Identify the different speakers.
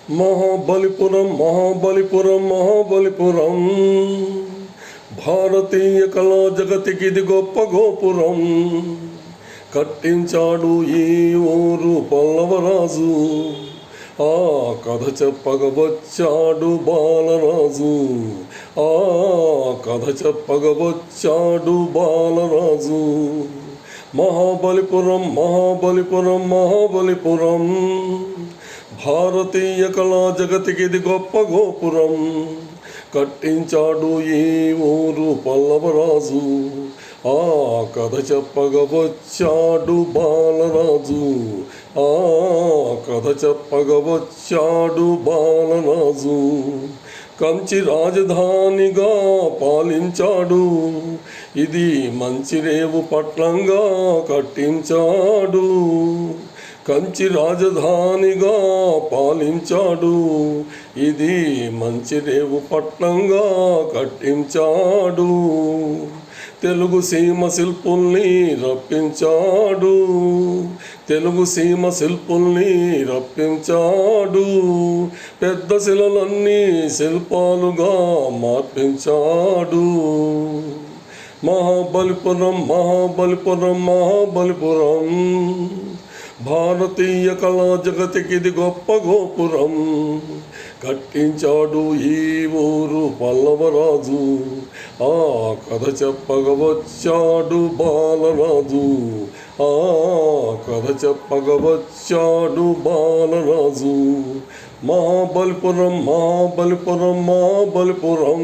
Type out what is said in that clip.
Speaker 1: మహాబలిపురం మహాబలిపురం మహాబలిపురం భారతీయ కళా జగతికిది గొప్ప గోపురం. కట్టించాడు ఈ ఊరు పల్లవరాజు, ఆ కథ చెప్పగా వచ్చాడు బాలరాజు, ఆ కథ చెప్పగా వచ్చాడు బాలరాజు. మహాబలిపురం మహాబలిపురం మహాబలిపురం భారతీయ కళా జగతికిది గొప్ప గోపురం. కట్టించాడు ఈ ఊరు పల్లవరాజు, ఆ కథ చెప్పగా వచ్చాడు బాలరాజు, ఆ కథ చెప్పగా వచ్చాడు బాలరాజు. కంచి రాజధానిగా పాలించాడు, ఇది మంచిరేవు పట్నంగా కట్టించాడు. కంచి రాజధానిగా పాలించాడు, ఇది మంచిరేవు పట్నంగా కట్టించాడు. తెలుగు సీమ శిల్పుల్ని రప్పించాడు, తెలుగు సీమ శిల్పుల్ని రప్పించాడు. పెద్ద శిలలన్నీ శిల్పాలుగా మార్పించాడు. మహాబలిపురం మహాబలిపురం మహాబలిపురం భారతీయ కళా జగతికిది గొప్ప గోపురం. కట్టించాడు ఈ ఊరు పల్లవరాజు, ఆ కథ చెప్పగా వచ్చాడు బాలరాజు, ఆ కథ చెప్పగా వచ్చాడు బాలరాజు. మహాబలిపురం మహాబలిపురం మహాబలిపురం.